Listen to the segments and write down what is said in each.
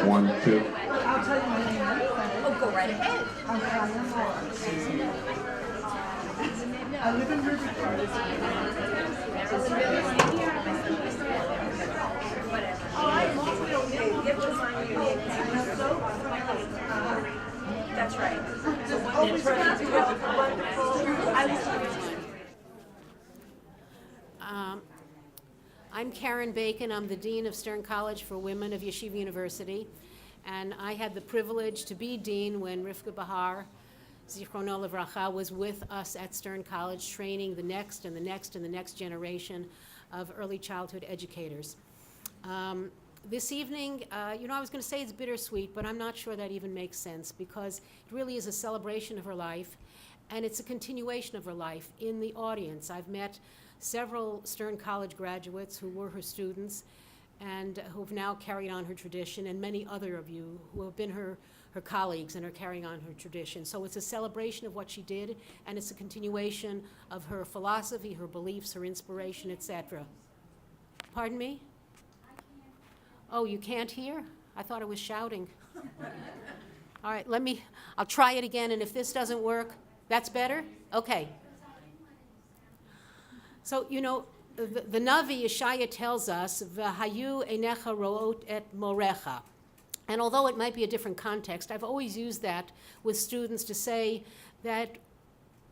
One, two. Oh, go right ahead. I live in Rivka. That's right. I'm Karen Bacon. I'm the Dean of Stern College for Women of Yeshiva University. And I had the privilege to be Dean when Rivka Behar, Zichrono Livracha, was with us at Stern College training the next and the next and the next generation of early childhood educators. This evening, I was going to say it's bittersweet, but I'm not sure that even makes sense because it really is a celebration of her life and it's a continuation of her life in the audience. I've met several Stern College graduates who were her students and who have now carried on her tradition, and many other of you who have been her colleagues and are carrying on her tradition. So it's a celebration of what she did, and it's a continuation of her philosophy, her beliefs, her inspiration, etc. Pardon me? Oh, you can't hear? I thought I was shouting. All right, I'll try it again, and if this doesn't work, that's better? Okay. So, the Navi Yeshaya tells us, "V'hayu einecha ro'ot et morecha." And although it might be a different context, I've always used that with students to say that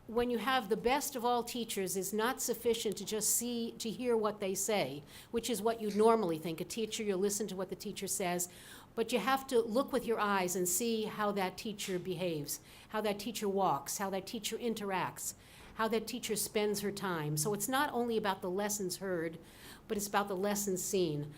when you have the best of all teachers, it's not sufficient to just to hear what they say, which is what you'd normally think. A teacher, you'll listen to what the teacher says, but you have to look with your eyes and see how that teacher behaves, how that teacher walks, how that teacher interacts, how that teacher spends her time. So it's not only about the lessons heard, but it's about the lessons seen.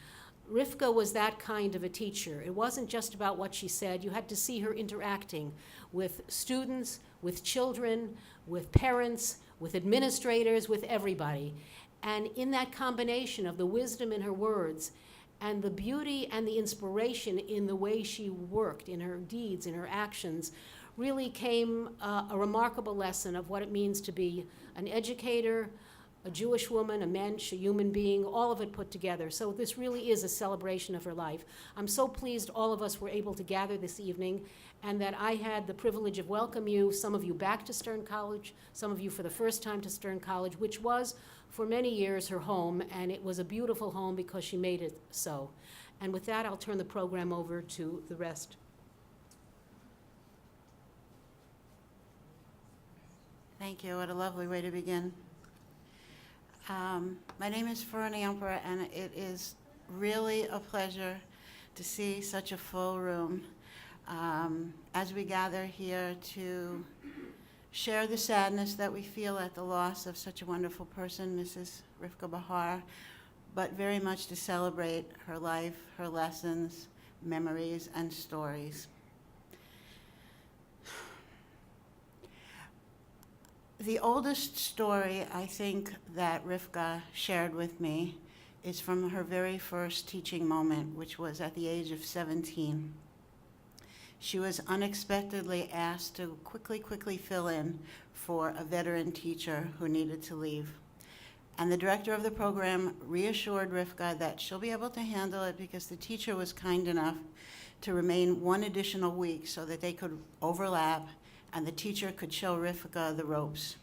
Rivka was that kind of a teacher. It wasn't just about what she said. You had to see her interacting with students, with children, with parents, with administrators, with everybody. And in that combination of the wisdom in her words and the beauty and the inspiration in the way she worked, in her deeds, in her actions, really came a remarkable lesson of what it means to be an educator, a Jewish woman, a mensch, a human being, all of it put together. So this really is a celebration of her life. I'm so pleased all of us were able to gather this evening and that I had the privilege of welcoming you, some of you back to Stern College, some of you for the first time to Stern College, which was for many years her home, and it was a beautiful home because she made it so. And with that, I'll turn the program over to the rest. Thank you. What a lovely way to begin. My name is Fernie Emperor, and it is really a pleasure to see such a full room as we gather here to share the sadness that we feel at the loss of such a wonderful person, Mrs. Rivka Behar, but very much to celebrate her life, her lessons, memories, and stories. The oldest story, I think, that Rivka shared with me is from her very first teaching moment, which was at the age of 17. She was unexpectedly asked to quickly fill in for a veteran teacher who needed to leave. And the director of the program reassured Rivka that she'll be able to handle it because the teacher was kind enough to remain one additional week so that they could overlap and the teacher could show Rivka the ropes.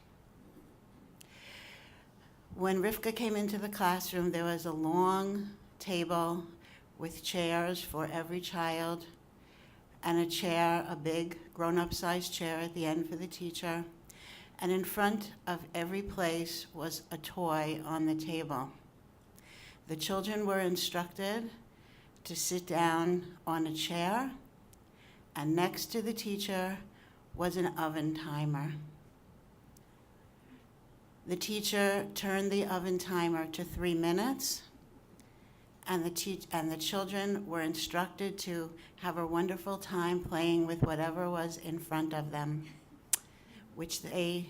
When Rivka came into the classroom, there was a long table with chairs for every child and a chair, a big grown-up sized chair at the end for the teacher. And in front of every place was a toy on the table. The children were instructed to sit down on a chair, and next to the teacher was an oven timer. The teacher turned the oven timer to 3 minutes, and the children were instructed to have a wonderful time playing with whatever was in front of them, which they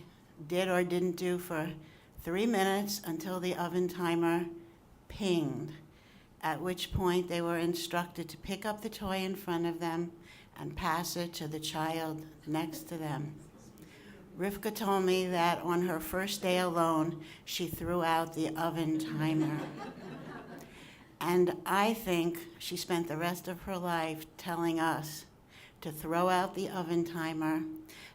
did or didn't do for 3 minutes until the oven timer pinged, at which point they were instructed to pick up the toy in front of them and pass it to the child next to them. Rivka told me that on her first day alone, she threw out the oven timer. And I think she spent the rest of her life telling us to throw out the oven timer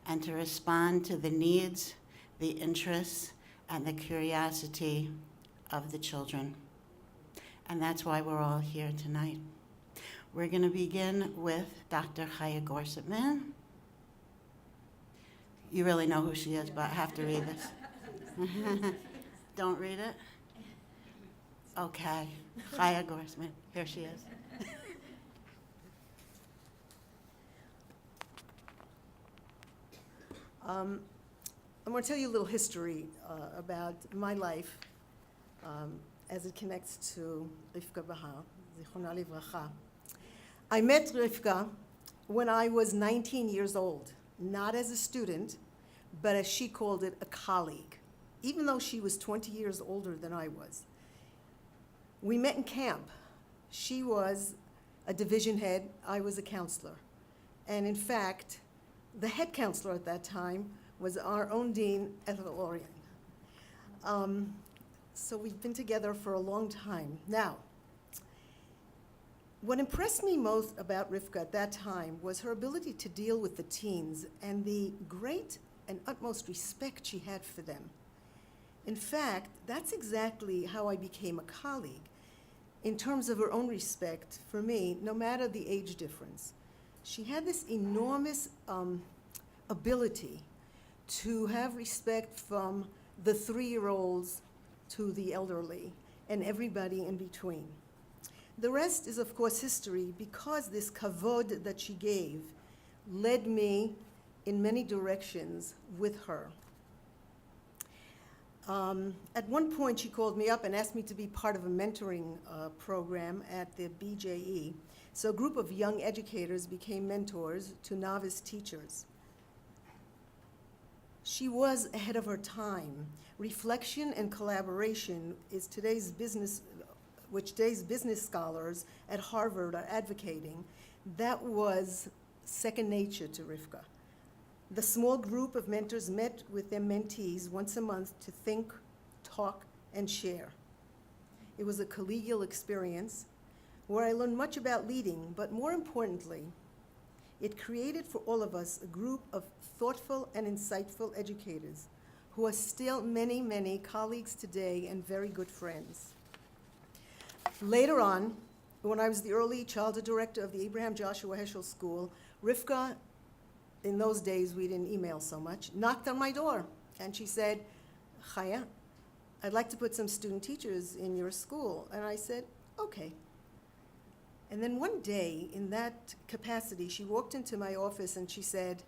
and to respond to the needs, the interests, and the curiosity of the children. And that's why we're all here tonight. We're going to begin with Dr. Chaya Gorsitman. You really know who she is, but I have to read this. Don't read it? Okay. Chaya Gorsitman, here she is. I'm going to tell you a little history about my life as it connects to Rivka Behar, Zichronah Livracha. I met Rivka when I was 19 years old, not as a student, but as she called it, a colleague, even though she was 20 years older than I was. We met in camp. She was a division head, I was a counselor. And in fact, the head counselor at that time was our own dean, Ethel Orion. So we've been together for a long time. Now, what impressed me most about Rivka at that time was her ability to deal with the teens and the great and utmost respect she had for them. In fact, that's exactly how I became a colleague, in terms of her own respect for me, no matter the age difference. She had this enormous ability to have respect from the 3-year-olds to the elderly and everybody in between. The rest is, of course, history, because this kavod that she gave led me in many directions with her. At one point, she called me up and asked me to be part of a mentoring program at the BJE. So a group of young educators became mentors to novice teachers. She was ahead of her time. Reflection and collaboration is which today's business scholars at Harvard are advocating. That was second nature to Rivka. The small group of mentors met with their mentees once a month to think, talk, and share. It was a collegial experience where I learned much about leading, but more importantly, it created for all of us a group of thoughtful and insightful educators who are still many, many colleagues today and very good friends. Later on, when I was the early childhood director of the Abraham Joshua Heschel School, Rivka, in those days we didn't email so much, knocked on my door and she said, Chaya, I'd like to put some student teachers in your school. And I said, okay. And then one day, in that capacity, she walked into my office and she said,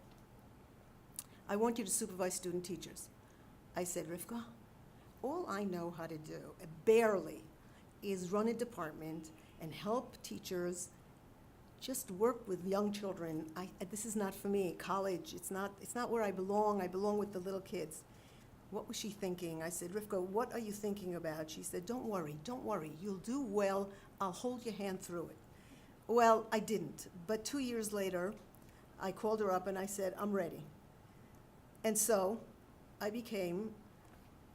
I want you to supervise student teachers. I said, Rivka, all I know how to do, barely, is run a department and help teachers just work with young children. This is not for me. College, it's not where I belong. I belong with the little kids. What was she thinking? I said, Rivka, what are you thinking about? She said, don't worry. You'll do well. I'll hold your hand through it. Well, I didn't. But 2 years later, I called her up and I said, I'm ready. And so I became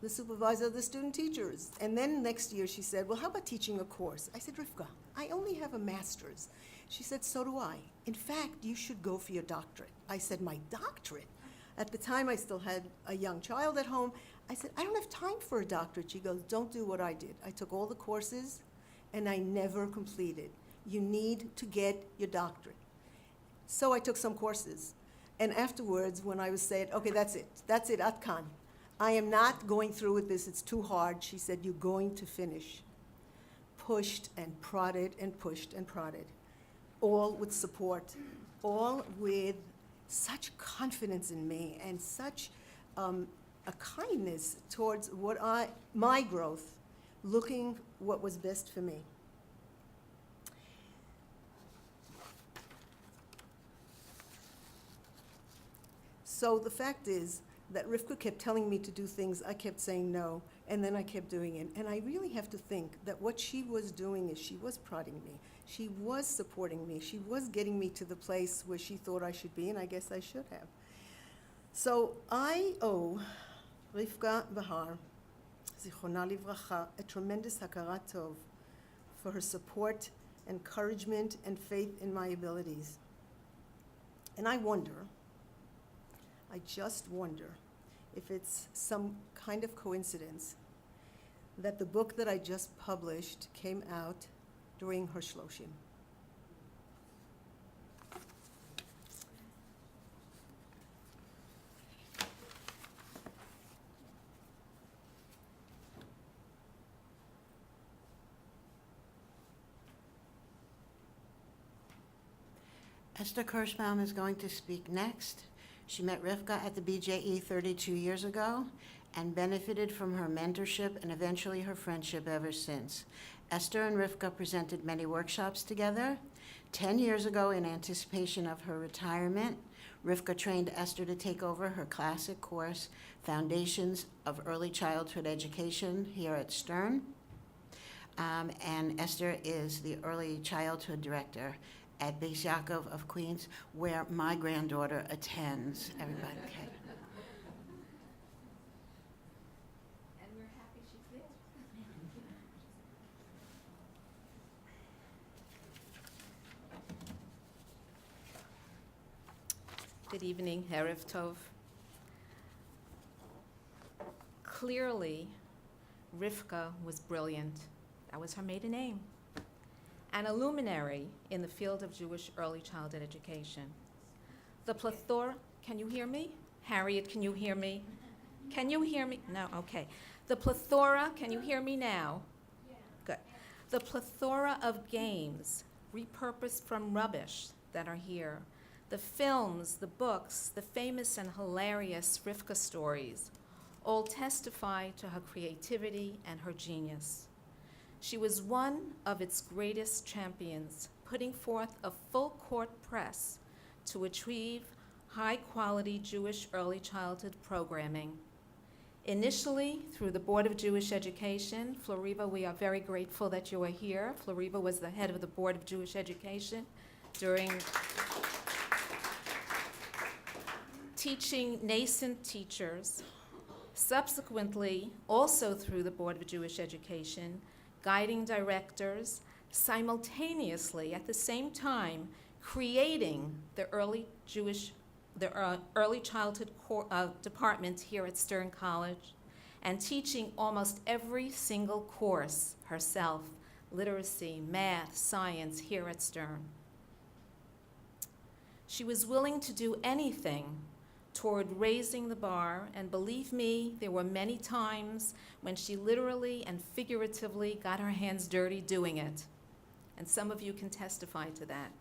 the supervisor of the student teachers. And then next year she said, well, how about teaching a course? I said, Rivka, I only have a master's. She said, so do I. In fact, you should go for your doctorate. I said, my doctorate? At the time, I still had a young child at home. I said, I don't have time for a doctorate. She goes, don't do what I did. I took all the courses, and I never completed. You need to get your doctorate. So I took some courses. And afterwards, when I was saying, okay, that's it, Atkan. I am not going through with this, it's too hard. She said, you're going to finish. Pushed and prodded and pushed and prodded. All with support, all with such confidence in me and such a kindness towards my growth, looking what was best for me. So the fact is that Rivka kept telling me to do things, I kept saying no, and then I kept doing it. And I really have to think that what she was doing is she was prodding me. She was supporting me. She was getting me to the place where she thought I should be, and I guess I should have. So I owe Rivka Behar, Zichronah Livracha, a tremendous hakarat tov for her support, encouragement, and faith in my abilities. And I just wonder if it's some kind of coincidence that the book that I just published came out during her Shloshim. Esther Kirschbaum is going to speak next. She met Rivka at the BJE 32 years ago and benefited from her mentorship and eventually her friendship ever since. Esther and Rivka presented many workshops together. 10 years ago, in anticipation of her retirement, Rivka trained Esther to take over her classic course, Foundations of Early Childhood Education, here at Stern. And Esther is the Early Childhood Director at Beis Yaakov of Queens, where my granddaughter attends. Everybody, okay. And we're happy she's there. Good evening, Erev Tov. Clearly, Rivka was brilliant. That was her maiden name. And a luminary in the field of Jewish early childhood education. The plethora, can you hear me? Harriet, can you hear me? Can you hear me? No, okay. The plethora, can you hear me now? Yeah. Good. The plethora of games repurposed from rubbish that are here, the films, the books, the famous and hilarious Rivka stories, all testify to her creativity and her genius. She was one of its greatest champions, putting forth a full-court press to achieve high-quality Jewish early childhood programming. Initially, through the Board of Jewish Education, Floriva, we are very grateful that you are here. Floriva was the head of the Board of Jewish Education during teaching nascent teachers. Subsequently, also through the Board of Jewish Education, guiding directors, simultaneously at the same time creating the early childhood department here at Stern College, and teaching almost every single course herself, literacy, math, science, here at Stern. She was willing to do anything toward raising the bar, and believe me, there were many times when she literally and figuratively got her hands dirty doing it, and some of you can testify to that.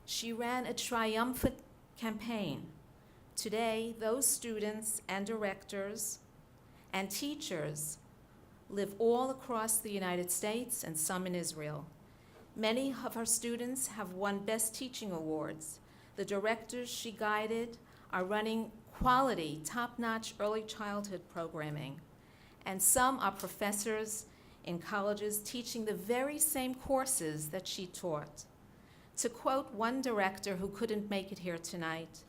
She ran a triumphant campaign. Today, those students and directors and teachers live all across the United States and some in Israel. Many of her students have won Best Teaching Awards. The directors she guided are running quality, top-notch early childhood programming. And some are professors in colleges teaching the very same courses that she taught. To quote one director who couldn't make it here tonight,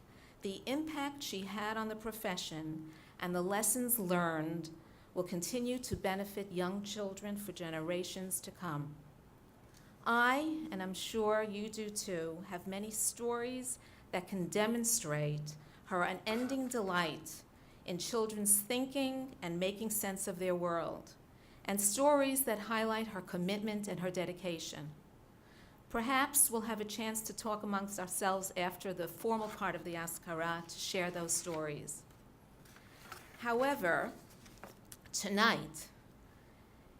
the impact she had on the profession and the lessons learned will continue to benefit young children for generations to come. I, and I'm sure you do too, have many stories that can demonstrate her unending delight in children's thinking and making sense of their world, and stories that highlight her commitment and her dedication. Perhaps we'll have a chance to talk amongst ourselves after the formal part of the Askara to share those stories. However, tonight,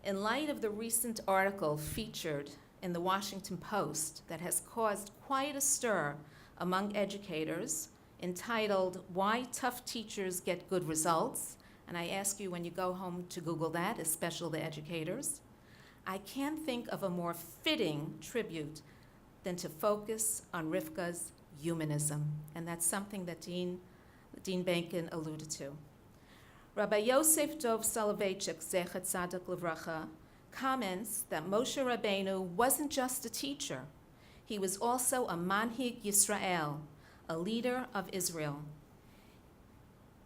in light of the recent article featured in the Washington Post that has caused quite a stir among educators, entitled, "Why Tough Teachers Get Good Results," and I ask you when you go home to Google that, especially the educators, I can't think of a more fitting tribute than to focus on Rivka's humanism. And that's something that Dean Dean Bacon alluded to. Rabbi Yosef Dov Soloveitchik, Zecher Tzaddik Livracha, comments that Moshe Rabbeinu wasn't just a teacher. He was also a Manhig Yisrael, a leader of Israel.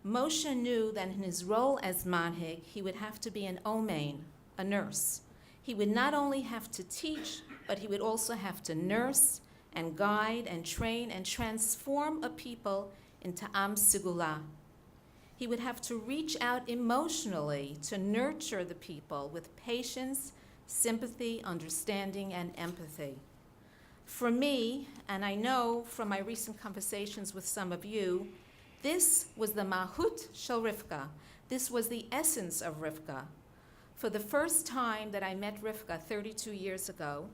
Moshe knew that in his role as Manhig, he would have to be an omein, a nurse. He would not only have to teach, but he would also have to nurse and guide and train and transform a people into Am Sigula. He would have to reach out emotionally to nurture the people with patience, sympathy, understanding, and empathy. For me, and I know from my recent conversations with some of you, this was the Mahut Shel Rivka. This was the essence of Rivka. For the first time that I met Rivka 32 years ago,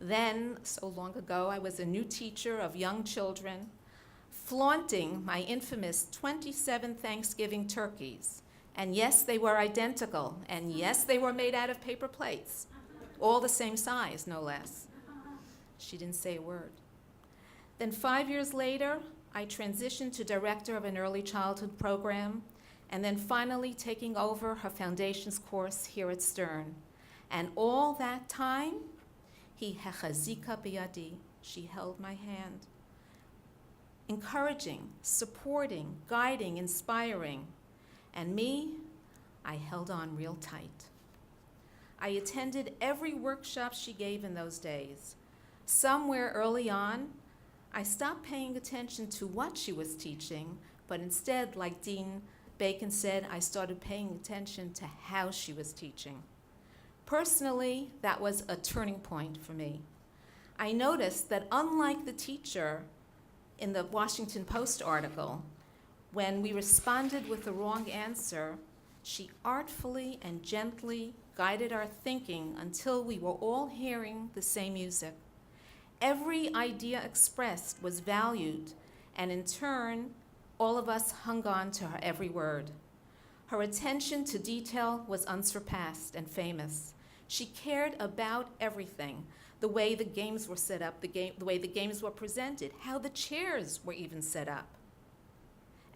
then, so long ago, I was a new teacher of young children, flaunting my infamous 27 Thanksgiving turkeys. And yes, they were identical, and yes, they were made out of paper plates, all the same size, no less. She didn't say a word. Then 5 years later, I transitioned to director of an early childhood program, and then finally taking over her foundations course here at Stern. And all that time, he hechazika biyadi, she held my hand, encouraging, supporting, guiding, inspiring. And me, I held on real tight. I attended every workshop she gave in those days. Somewhere early on, I stopped paying attention to what she was teaching, but instead, like Dean Bacon said, I started paying attention to how she was teaching. Personally, that was a turning point for me. I noticed that unlike the teacher in the Washington Post article, when we responded with the wrong answer, she artfully and gently guided our thinking until we were all hearing the same music. Every idea expressed was valued, and in turn, all of us hung on to her every word. Her attention to detail was unsurpassed and famous. She cared about everything, the way the games were set up, the way the games were presented, how the chairs were even set up.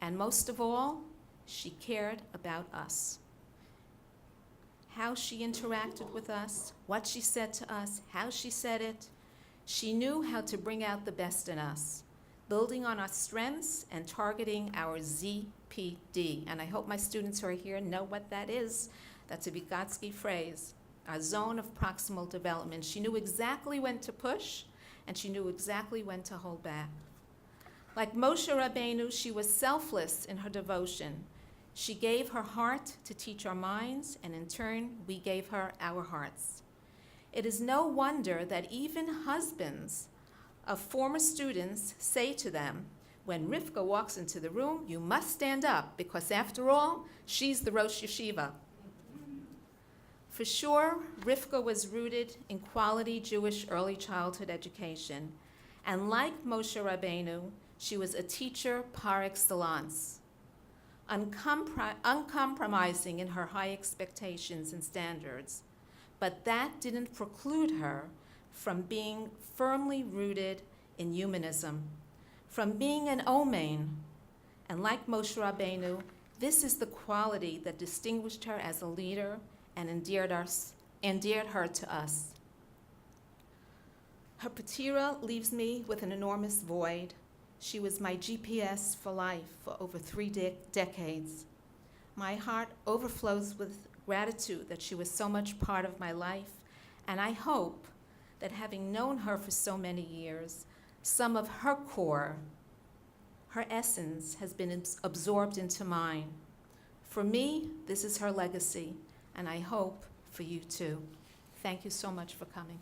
And most of all, she cared about us. How she interacted with us, what she said to us, how she said it. She knew how to bring out the best in us, building on our strengths and targeting our ZPD. And I hope my students who are here know what that is. That's a Vygotsky phrase, our zone of proximal development. She knew exactly when to push, and she knew exactly when to hold back. Like Moshe Rabbeinu, she was selfless in her devotion. She gave her heart to teach our minds, and in turn, we gave her our hearts. It is no wonder that even husbands of former students say to them, when Rivka walks into the room, you must stand up, because after all, she's the Rosh Yeshiva. For sure, Rivka was rooted in quality Jewish early childhood education, and like Moshe Rabbeinu, she was a teacher par excellence, uncompromising in her high expectations and standards. But that didn't preclude her from being firmly rooted in humanism, from being an omein. And like Moshe Rabbeinu, this is the quality that distinguished her as a leader and endeared her to us. Her patira leaves me with an enormous void. She was my GPS for life for over 3 decades. My heart overflows with gratitude that she was so much part of my life, and I hope that having known her for so many years, some of her core, her essence, has been absorbed into mine. For me, this is her legacy, and I hope for you too. Thank you so much for coming.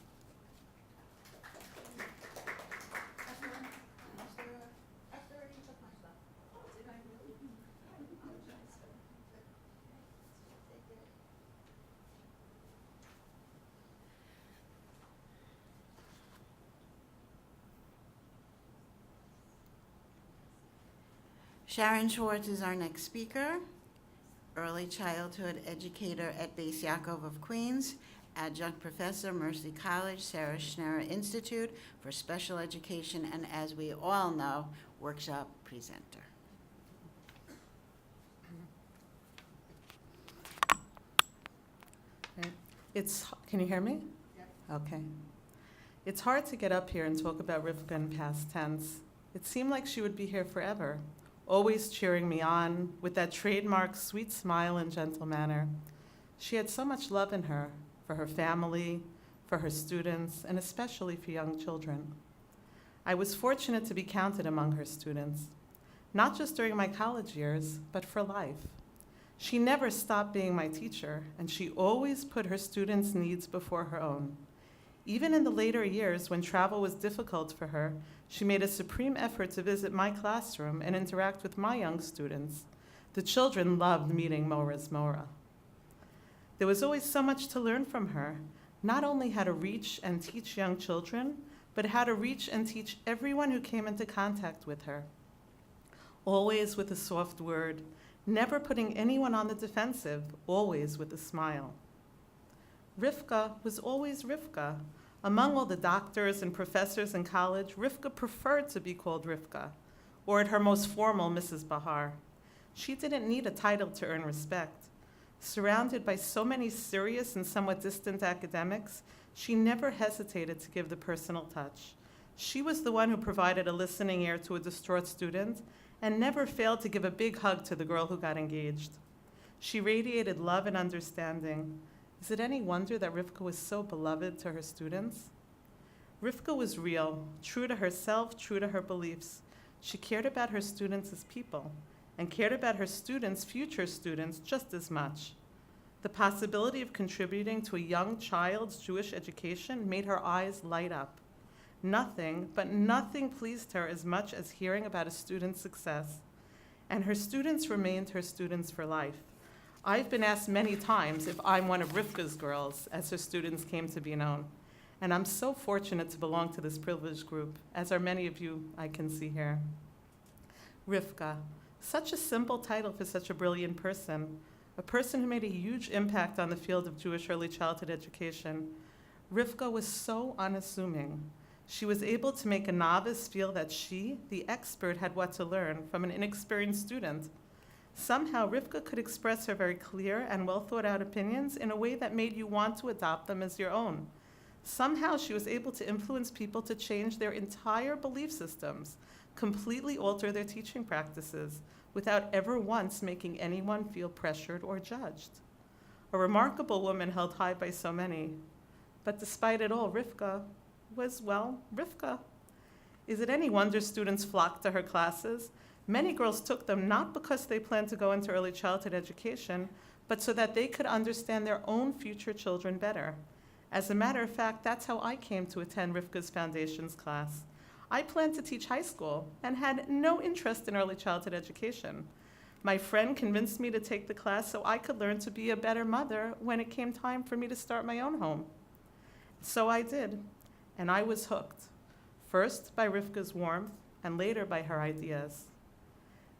Sharon Schwartz is our next speaker, early childhood educator at Beis Yaakov of Queens, adjunct professor, Mercy College, Sarah Schnerer Institute for Special Education, and as we all know, workshop presenter. Can you hear me? Okay. It's hard to get up here and talk about Rivka in past tense. It seemed like she would be here forever, always cheering me on with that trademark sweet smile and gentle manner. She had so much love in her, for her family, for her students, and especially for young children. I was fortunate to be counted among her students, not just during my college years, but for life. She never stopped being my teacher, and she always put her students' needs before her own. Even in the later years, when travel was difficult for her, she made a supreme effort to visit my classroom and interact with my young students. The children loved meeting Mora's Mora. There was always so much to learn from her, not only how to reach and teach young children, but how to reach and teach everyone who came into contact with her. Always with a soft word, never putting anyone on the defensive, always with a smile. Rivka was always Rivka. Among all the doctors and professors in college, Rivka preferred to be called Rivka, or at her most formal, Mrs. Behar. She didn't need a title to earn respect. Surrounded by so many serious and somewhat distant academics, she never hesitated to give the personal touch. She was the one who provided a listening ear to a distraught student and never failed to give a big hug to the girl who got engaged. She radiated love and understanding. Is it any wonder that Rivka was so beloved to her students? Rivka was real, true to herself, true to her beliefs. She cared about her students as people and cared about her students, future students, just as much. The possibility of contributing to a young child's Jewish education made her eyes light up. Nothing, but nothing pleased her as much as hearing about a student's success. And her students remained her students for life. I've been asked many times if I'm one of Rivka's girls, as her students came to be known. And I'm so fortunate to belong to this privileged group, as are many of you I can see here. Rivka, such a simple title for such a brilliant person, a person who made a huge impact on the field of Jewish early childhood education. Rivka was so unassuming. She was able to make a novice feel that she, the expert, had what to learn from an inexperienced student. Somehow, Rivka could express her very clear and well-thought-out opinions in a way that made you want to adopt them as your own. Somehow, she was able to influence people to change their entire belief systems, completely alter their teaching practices, without ever once making anyone feel pressured or judged. A remarkable woman held high by so many. But despite it all, Rivka was, well, Rivka. Is it any wonder students flocked to her classes? Many girls took them not because they planned to go into early childhood education, but so that they could understand their own future children better. As a matter of fact, that's how I came to attend Rivka's Foundations class. I planned to teach high school and had no interest in early childhood education. My friend convinced me to take the class so I could learn to be a better mother when it came time for me to start my own home. So I did, and I was hooked, first by Rivka's warmth and later by her ideas.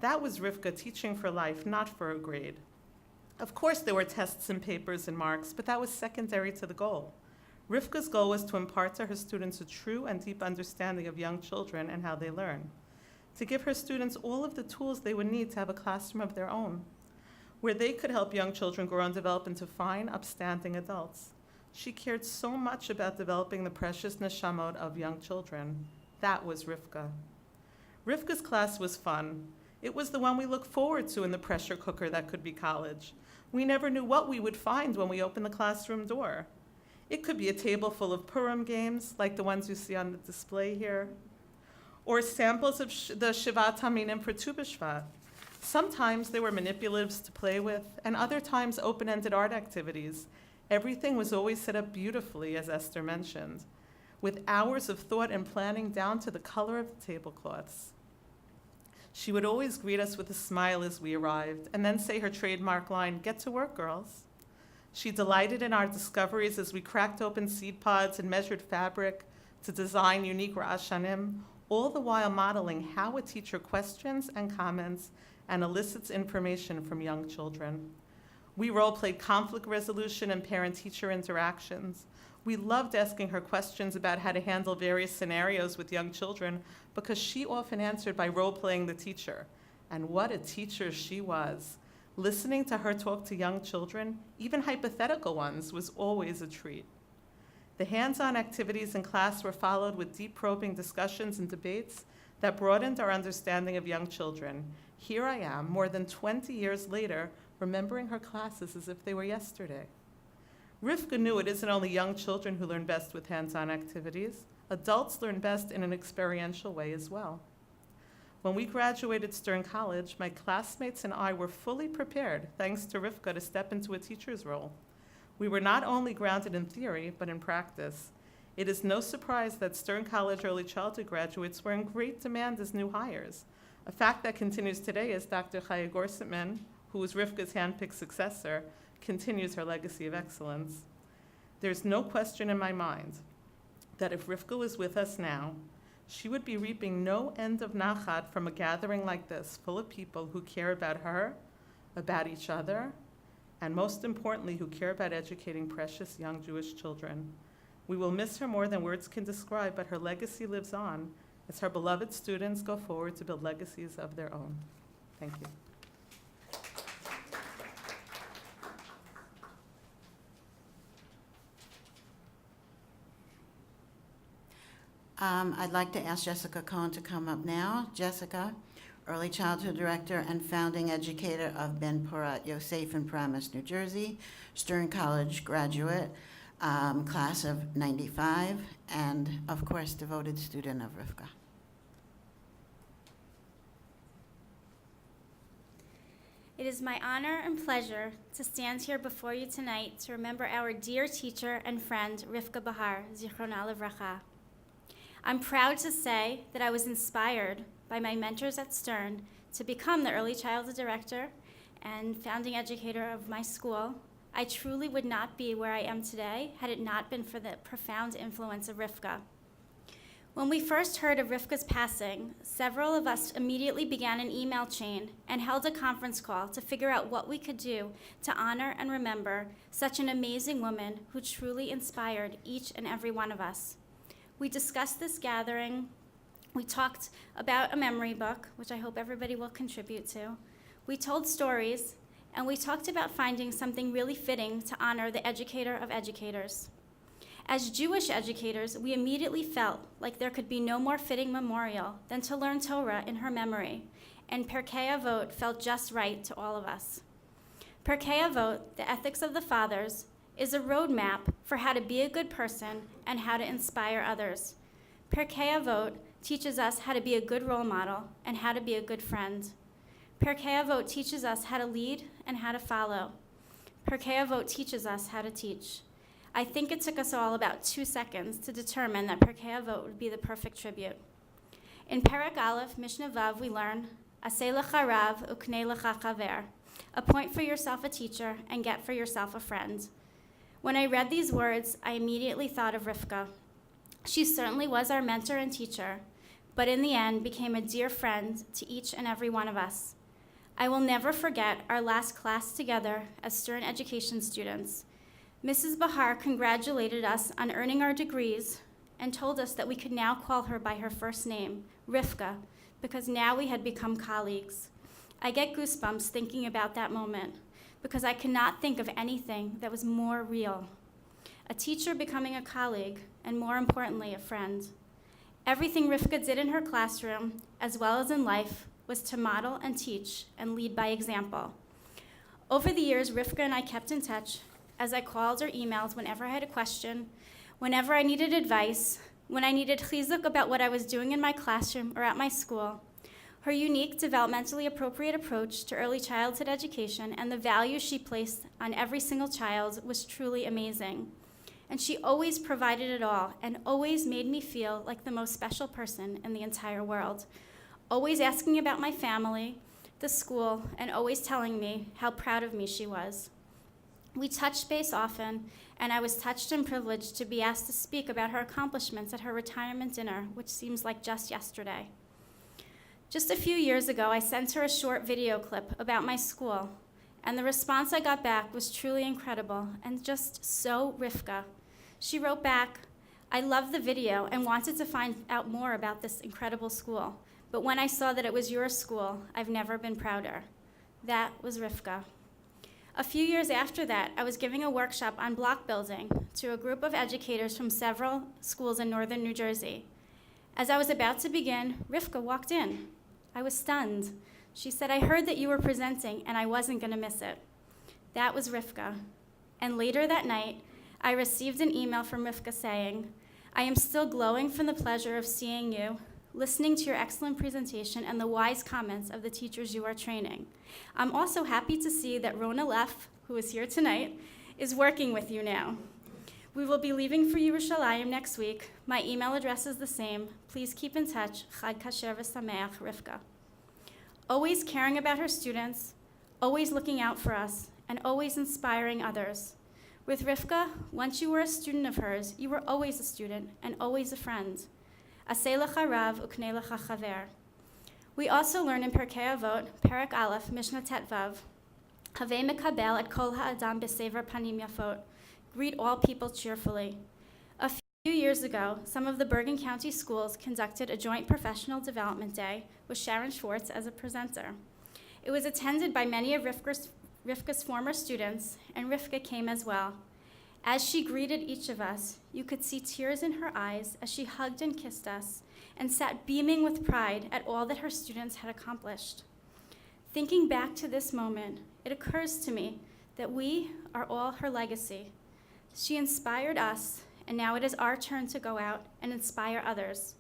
That was Rivka teaching for life, not for a grade. Of course, there were tests and papers and marks, but that was secondary to the goal. Rivka's goal was to impart to her students a true and deep understanding of young children and how they learn, to give her students all of the tools they would need to have a classroom of their own, where they could help young children grow and develop into fine, upstanding adults. She cared so much about developing the precious neshamot of young children. That was Rivka. Rivka's class was fun. It was the one we looked forward to in the pressure cooker that could be college. We never knew what we would find when we opened the classroom door. It could be a table full of Purim games, like the ones you see on the display here, or samples of the Shivat Haminim for Tu B'Shvat. Sometimes there were manipulatives to play with, and other times open-ended art activities. Everything was always set up beautifully, as Esther mentioned, with hours of thought and planning down to the color of the tablecloths. She would always greet us with a smile as we arrived, and then say her trademark line, "Get to work, girls." She delighted in our discoveries as we cracked open seed pods and measured fabric to design unique Rashanim, all the while modeling how a teacher questions and comments and elicits information from young children. We role-played conflict resolution and parent-teacher interactions. We loved asking her questions about how to handle various scenarios with young children because she often answered by role-playing the teacher. And what a teacher she was. Listening to her talk to young children, even hypothetical ones, was always a treat. The hands-on activities in class were followed with deep probing discussions and debates that broadened our understanding of young children. Here I am, more than 20 years later, remembering her classes as if they were yesterday. Rivka knew it isn't only young children who learn best with hands-on activities. Adults learn best in an experiential way as well. When we graduated Stern College, my classmates and I were fully prepared, thanks to Rivka, to step into a teacher's role. We were not only grounded in theory, but in practice. It is no surprise that Stern College early childhood graduates were in great demand as new hires, a fact that continues today as Dr. Chaya Gorsitman, who was Rivka's handpicked successor, continues her legacy of excellence. There's no question in my mind that if Rivka was with us now, she would be reaping no end of nachat from a gathering like this, full of people who care about her, about each other, and most importantly, who care about educating precious young Jewish children. We will miss her more than words can describe, but her legacy lives on as her beloved students go forward to build legacies of their own. Thank you. I'd like to ask Jessica Cohen to come up now. Jessica, Early Childhood Director and founding educator of Ben Porat Yosef in Paramus, New Jersey, Stern College graduate, class of 95, and of course, devoted student of Rivka. It is my honor and pleasure to stand here before you tonight to remember our dear teacher and friend, Rivka Behar, Zichrona Livracha. I'm proud to say that I was inspired by my mentors at Stern to become the early childhood director and founding educator of my school. I truly would not be where I am today had it not been for the profound influence of Rivka. When we first heard of Rivka's passing, several of us immediately began an email chain and held a conference call to figure out what we could do to honor and remember such an amazing woman who truly inspired each and every one of us. We discussed this gathering. We talked about a memory book, which I hope everybody will contribute to. We told stories, and we talked about finding something really fitting to honor the educator of educators. As Jewish educators, we immediately felt like there could be no more fitting memorial than to learn Torah in her memory, and Pirkei Avot felt just right to all of us. Pirkei Avot, the ethics of the fathers, is a roadmap for how to be a good person and how to inspire others. Pirkei Avot teaches us how to be a good role model and how to be a good friend. Pirkei Avot teaches us how to lead and how to follow. Pirkei Avot teaches us how to teach. I think it took us all about 2 seconds to determine that Pirkei Avot would be the perfect tribute. In Perek Aleph, Mishnah Vav, we learn, Aseh lecha rav uknei lecha chaver. Appoint for yourself a teacher and get for yourself a friend. When I read these words, I immediately thought of Rivka. She certainly was our mentor and teacher, but in the end became a dear friend to each and every one of us. I will never forget our last class together as Stern education students. Mrs. Behar congratulated us on earning our degrees and told us that we could now call her by her first name, Rivka, because now we had become colleagues. I get goosebumps thinking about that moment, because I cannot think of anything that was more real. A teacher becoming a colleague, and more importantly, a friend. Everything Rivka did in her classroom, as well as in life, was to model and teach and lead by example. Over the years, Rivka and I kept in touch as I called or emailed whenever I had a question, whenever I needed advice, when I needed chizuk about what I was doing in my classroom or at my school. Her unique, developmentally appropriate approach to early childhood education and the value she placed on every single child was truly amazing. And she always provided it all and always made me feel like the most special person in the entire world. Always asking about my family, the school, and always telling me how proud of me she was. We touched base often, and I was touched and privileged to be asked to speak about her accomplishments at her retirement dinner, which seems like just yesterday. Just a few years ago, I sent her a short video clip about my school, and the response I got back was truly incredible and just so Rivka. She wrote back, "I loved the video and wanted to find out more about this incredible school, but when I saw that it was your school, I've never been prouder." That was Rivka. A few years after that, I was giving a workshop on block building to a group of educators from several schools in northern New Jersey. As I was about to begin, Rivka walked in. I was stunned. She said, "I heard that you were presenting, and I wasn't going to miss it." That was Rivka. And later that night, I received an email from Rivka saying, "I am still glowing from the pleasure of seeing you, listening to your excellent presentation and the wise comments of the teachers you are training. I'm also happy to see that Rona Leff, who is here tonight, is working with you now. We will be leaving for Yerushalayim next week. My email address is the same. Please keep in touch. Chag Kasher v'Sameach, Rivka." Always caring about her students, always looking out for us, and always inspiring others. With Rivka, once you were a student of hers, you were always a student and always a friend. Aseh lecha rav uknei lecha chaver. We also learn in Perkei Avot, Perek Aleph, Mishnah Tet Vav, Havei mekabel et kol ha'adam b'sever panim yafot. Greet all people cheerfully. A few years ago, some of the Bergen County schools conducted a joint professional development day with Sharon Schwartz as a presenter. It was attended by many of Rivka's former students, and Rivka came as well. As she greeted each of us, you could see tears in her eyes as she hugged and kissed us and sat beaming with pride at all that her students had accomplished. Thinking back to this moment, it occurs to me that we are all her legacy. She inspired us, and now it is our turn to go out and inspire others.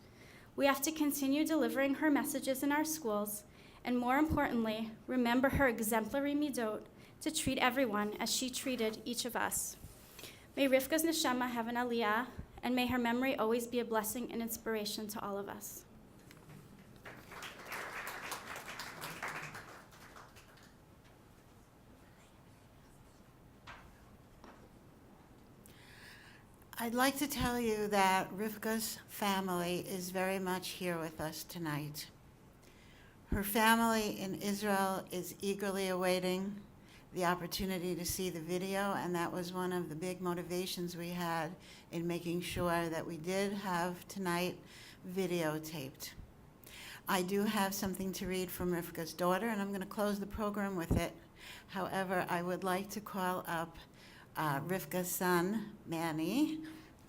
We have to continue delivering her messages in our schools, and more importantly, remember her exemplary midot to treat everyone as she treated each of us. May Rivka's neshama have an aliyah, and may her memory always be a blessing and inspiration to all of us. I'd like to tell you that Rivka's family is very much here with us tonight. Her family in Israel is eagerly awaiting the opportunity to see the video, and that was one of the big motivations we had in making sure that we did have tonight videotaped. I do have something to read from Rivka's daughter, and I'm going to close the program with it. However, I would like to call up Rivka's son, Manny,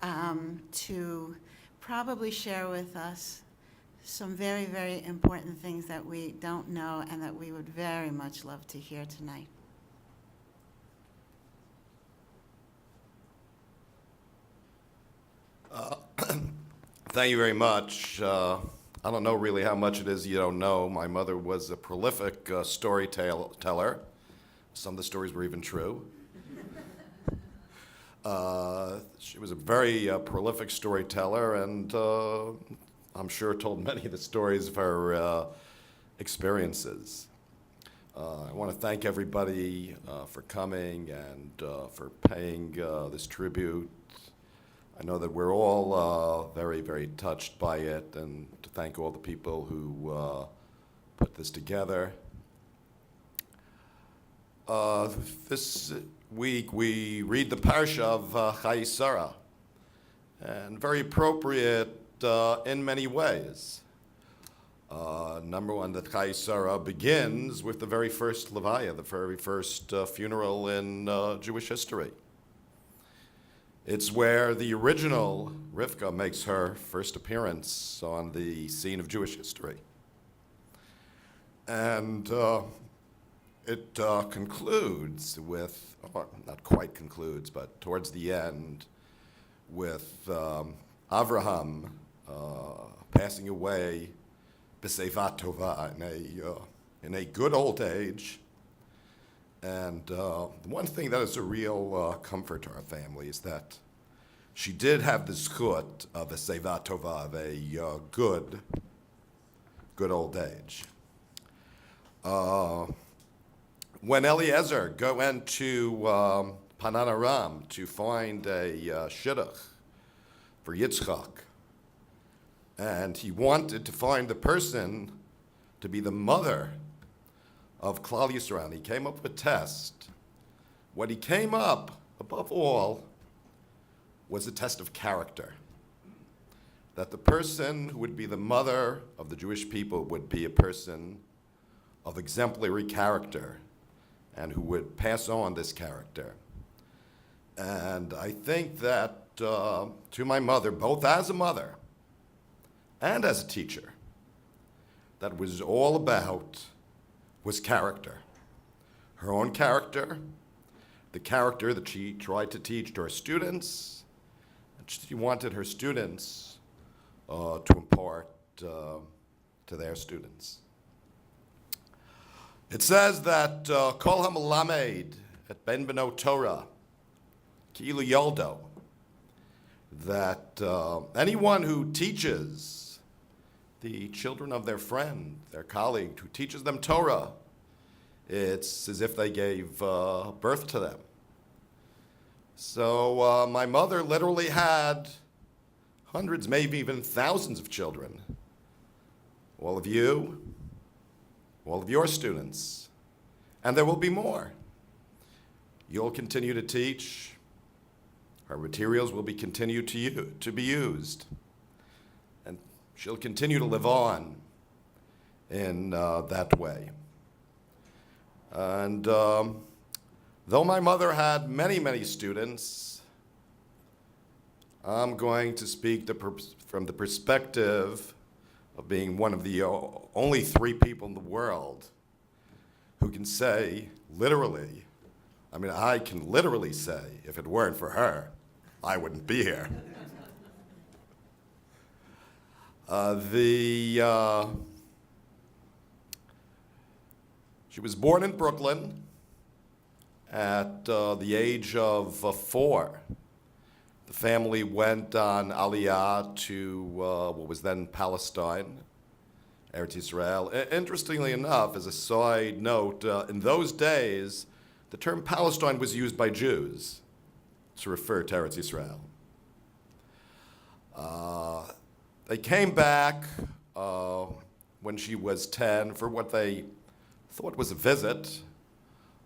to probably share with us some very, very important things that we don't know and that we would very much love to hear tonight. Thank you very much. I don't know really how much it is you don't know. My mother was a prolific storyteller. Some of the stories were even true. She was a very prolific storyteller, and I'm sure told many of the stories of her experiences. I want to thank everybody for coming and for paying this tribute. I know that we're all very, very touched by it, and to thank all the people who put this together. This week we read the parsha of Chayei Sarah, and very appropriate in many ways. Number one, that Chayei Sarah begins with the very first levaya, the very first funeral in Jewish history. It's where the original Rivka makes her first appearance on the scene of Jewish history. And it concludes with, or not quite concludes, but towards the end, with Avraham passing away b'seiva tova, in a good old age. And the one thing that is a real comfort to our family is that she did have the zchut of a seiva tova, of a good old age. When Eliezer went to Padan Aram to find a shidduch for Yitzchak, and he wanted to find the person to be the mother of Klal Yisrael, he came up with a test. What he came up, above all, was a test of character. That the person who would be the mother of the Jewish people would be a person of exemplary character and who would pass on this character. And I think that to my mother, both as a mother and as a teacher, that was all about was character. Her own character, the character that she tried to teach to her students, and she wanted her students to impart to their students. It says that Kol HaMelamed et Ben Beno Torah, Ki'ilu Yoldo, that anyone who teaches the children of their friend, their colleague, who teaches them Torah, it's as if they gave birth to them. So my mother literally had hundreds, maybe even thousands of children. All of you, all of your students, and there will be more. You'll continue to teach. Our materials will be continued to be used. And she'll continue to live on in that way. And though my mother had many, many students, I'm going to speak from the perspective of being one of the only 3 people in the world who can say, literally, I can literally say, if it weren't for her, I wouldn't be here. She was born in Brooklyn at the age of 4. The family went on Aliyah to what was then Palestine, Eretz Yisrael. Interestingly enough, as a side note, in those days, the term Palestine was used by Jews to refer to Eretz Yisrael. They came back when she was 10 for what they thought was a visit.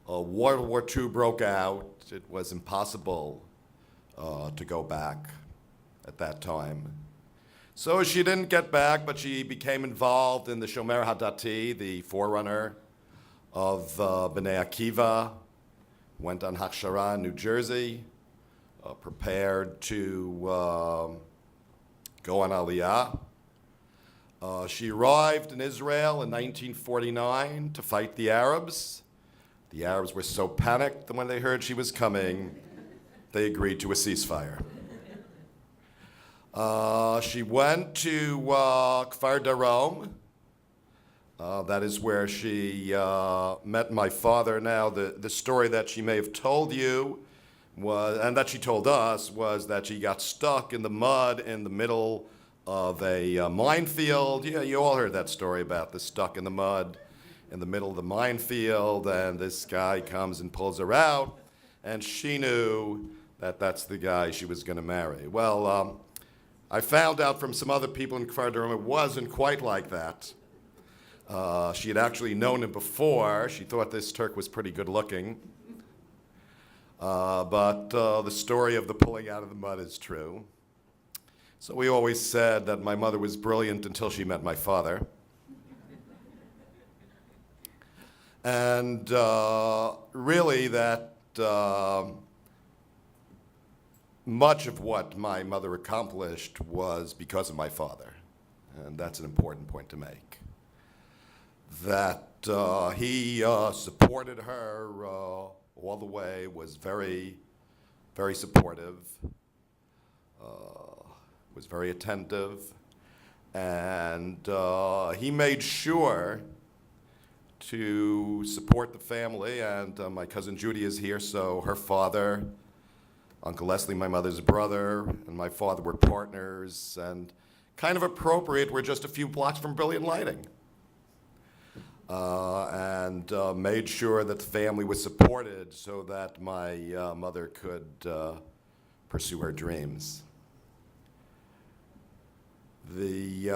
World War II broke out. It was impossible to go back at that time. So she didn't get back, but she became involved in the Shomer Hadati, the forerunner of Bnei Akiva, went on Hakshara in New Jersey, prepared to go on Aliyah. She arrived in Israel in 1949 to fight the Arabs. The Arabs were so panicked that when they heard she was coming, they agreed to a ceasefire. She went to Kfar Darom. That is where she met my father. Now, the story that she may have told you was, and that she told us, was that she got stuck in the mud in the middle of a minefield. Yeah, you all heard that story about the stuck in the mud in the middle of the minefield, and this guy comes and pulls her out, and she knew that that's the guy she was going to marry. Well, I found out from some other people in Kfar Darom it wasn't quite like that. She had actually known him before. She thought this Turk was pretty good looking. But the story of the pulling out of the mud is true. So we always said that my mother was brilliant until she met my father. And really that much of what my mother accomplished was because of my father. And that's an important point to make. That he supported her all the way, was very, very supportive, was very attentive, and he made sure to support the family. And my cousin Judy is here, so her father, Uncle Leslie, my mother's brother, and my father were partners, and kind of appropriate, we're just a few blocks from Brilliant Lighting. And made sure that the family was supported so that my mother could pursue her dreams. They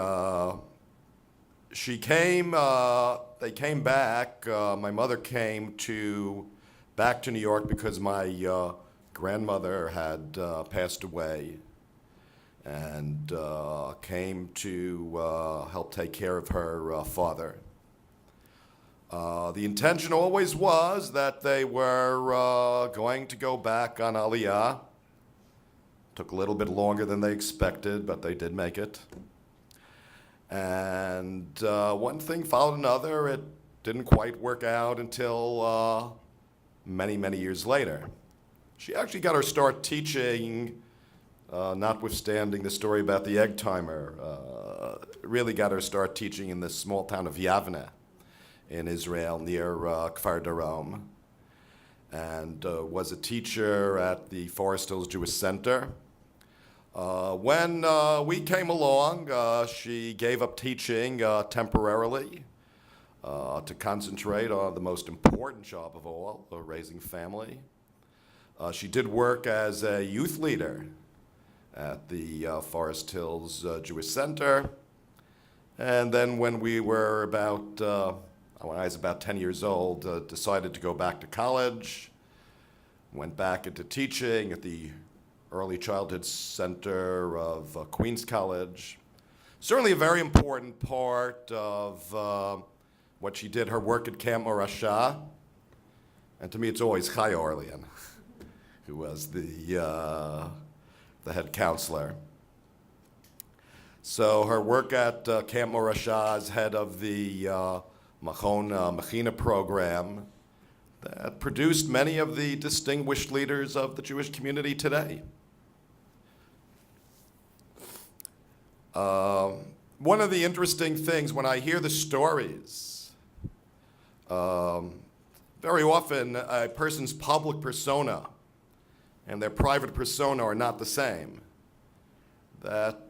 came back, my mother came back to New York because my grandmother had passed away, and came to help take care of her father. The intention always was that they were going to go back on Aliyah. Took a little bit longer than they expected, but they did make it. And one thing followed another. It didn't quite work out until many, many years later. She actually got her start teaching, notwithstanding the story about the egg timer, really got her start teaching in this small town of Yavne in Israel near Kfar Darom, and was a teacher at the Forest Hills Jewish Center. When we came along, she gave up teaching temporarily to concentrate on the most important job of all, raising family. She did work as a youth leader at the Forest Hills Jewish Center. And then when we were when I was about 10 years old, decided to go back to college, went back into teaching at the Early Childhood Center of Queens College. Certainly a very important part of what she did, her work at Camp Morasha. And to me, it's always Chaya Orlean, who was the head counselor. So her work at Camp Morasha as head of the Machon Mechina program that produced many of the distinguished leaders of the Jewish community today. One of the interesting things when I hear the stories, very often a person's public persona and their private persona are not the same. That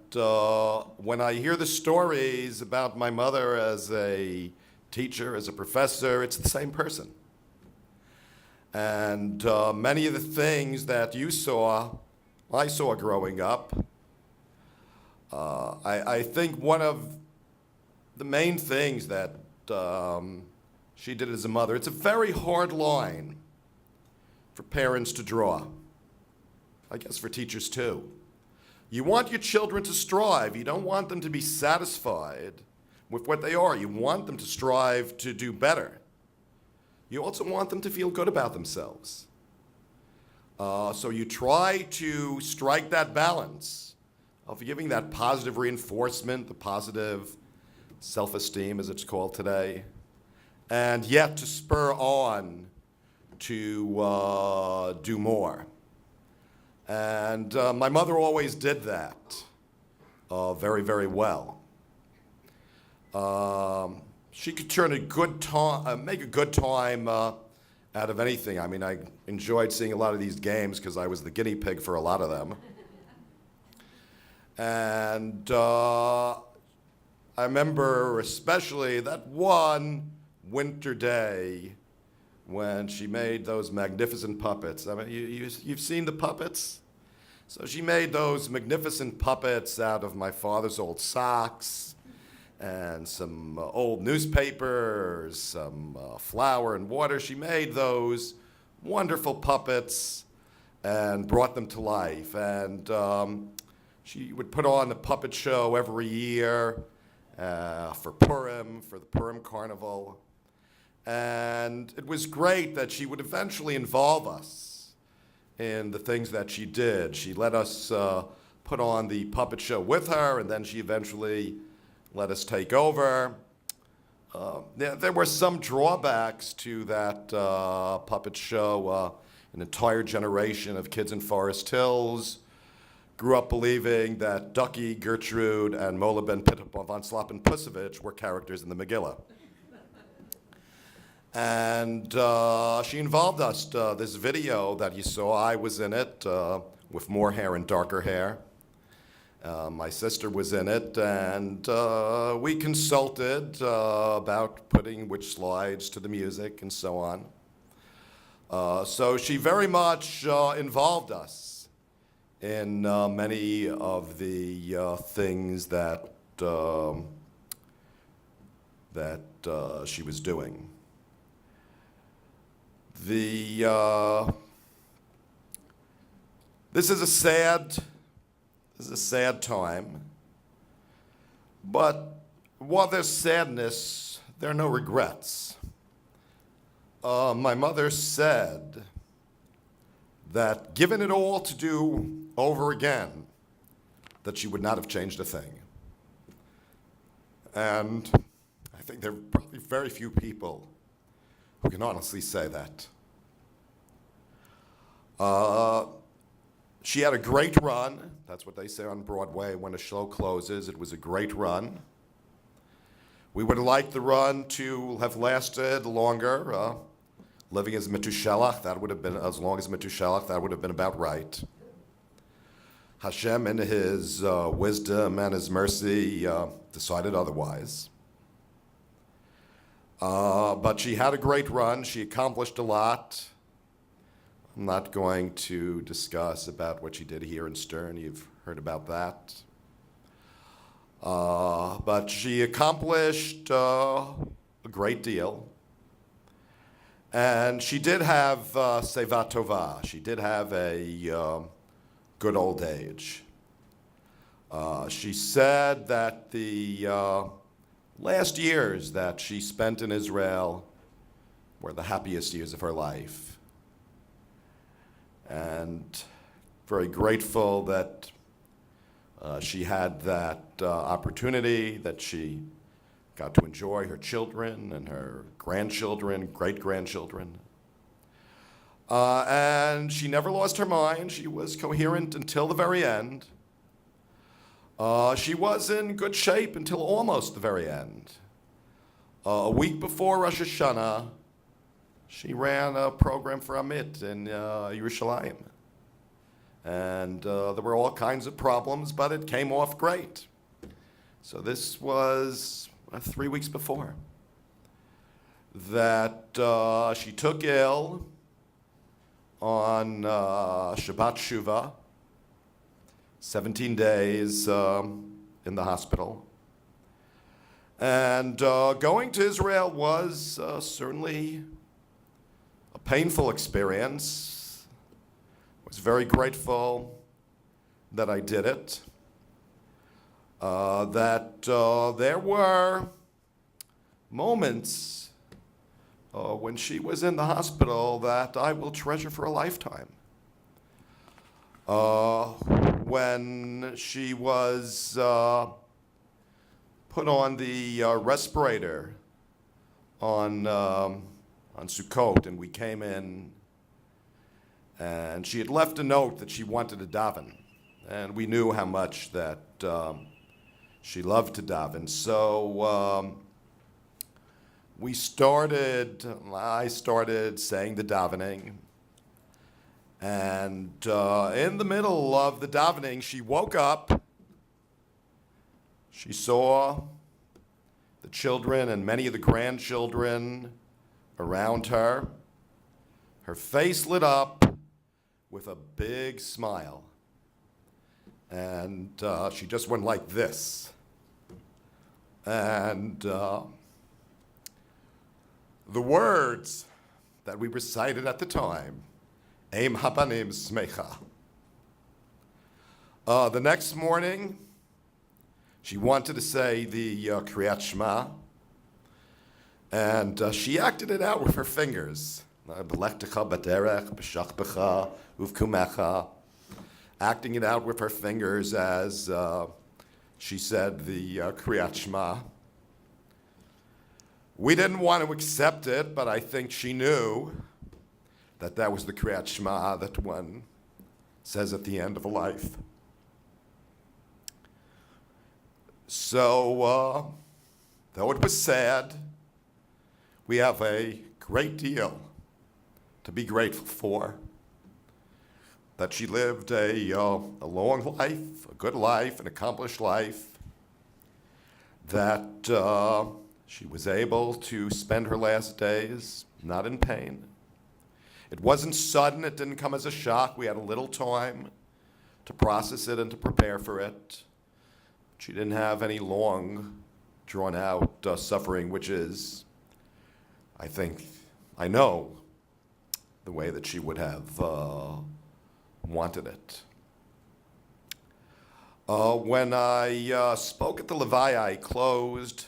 when I hear the stories about my mother as a teacher, as a professor, it's the same person. And many of the things that I saw growing up, I think one of the main things that she did as a mother, it's a very hard line for parents to draw. I guess for teachers too. You want your children to strive. You don't want them to be satisfied with what they are. You want them to strive to do better. You also want them to feel good about themselves. So you try to strike that balance of giving that positive reinforcement, the positive self-esteem, as it's called today, and yet to spur on to do more. And my mother always did that very, very well. She could turn a good time, make a good time out of anything. I mean, I enjoyed seeing a lot of these games because I was the guinea pig for a lot of them. And I remember especially that one winter day when she made those magnificent puppets. I mean, you've seen the puppets? So she made those magnificent puppets out of my father's old socks and some old newspapers, some flour and water. She made those wonderful puppets and brought them to life. And she would put on a puppet show every year for Purim, for the Purim Carnival. And it was great that she would eventually involve us in the things that she did. She let us put on the puppet show with her, and then she eventually let us take over. There were some drawbacks to that puppet show. An entire generation of kids in Forest Hills grew up believing that Ducky, Gertrude, and Mola ben Pitapon von Sloppen Pusevich were characters in the Megillah. And she involved us. This video that you saw, I was in it with more hair and darker hair. My sister was in it, and we consulted about putting which slides to the music and so on. So she very much involved us in many of the things that she was doing. This is a sad time, but while there's sadness, there are no regrets. my mother said that given it all to do over again, that she would not have changed a thing. And I think there are probably very few people who can honestly say that. She had a great run. That's what they say on Broadway when a show closes. It was a great run. We would have liked the run to have lasted longer. Living as Metushelach, that would have been as long as Metushelach, that would have been about right. Hashem, in his wisdom and his mercy, decided otherwise. But she had a great run. She accomplished a lot. I'm not going to discuss about what she did here in Stern. You've heard about that. But she accomplished a great deal. And she did have Seva Tova. She did have a good old age. She said that the last years that she spent in Israel were the happiest years of her life. And very grateful that she had that opportunity, that she got to enjoy her children and her grandchildren, great-grandchildren. And she never lost her mind. She was coherent until the very end. She was in good shape until almost the very end. A week before Rosh Hashanah, she ran a program for Amit in Yerushalayim. And there were all kinds of problems, but it came off great. So this was 3 weeks before that she took ill on Shabbat Shuvah, 17 days in the hospital. And going to Israel was certainly a painful experience. I was very grateful that I did it. There were moments when she was in the hospital that I will treasure for a lifetime. When she was put on the respirator on Sukkot, and we came in, and she had left a note that she wanted to daven, and we knew how much that she loved to daven. So I started saying the davening, and in the middle of the davening, she woke up. She saw the children and many of the grandchildren around her. Her face lit up with a big smile. And she just went like this. And the words that we recited at the time, Eim Hapanim Smecha. The next morning, she wanted to say the Kriyat Shema, and she acted it out with her fingers. B'lektecha b'derech, b'shachbecha, uvkumecha. Acting it out with her fingers as she said the Kriyat Shema. We didn't want to accept it, but I think she knew that that was the Kriyat Shema that one says at the end of a life. So, though it was sad, we have a great deal to be grateful for. That she lived a long life, a good life, an accomplished life. That she was able to spend her last days not in pain. It wasn't sudden, it didn't come as a shock. We had a little time to process it and to prepare for it. She didn't have any long, drawn-out suffering, which is, I know, the way that she would have wanted it. When I spoke at the Levi, I closed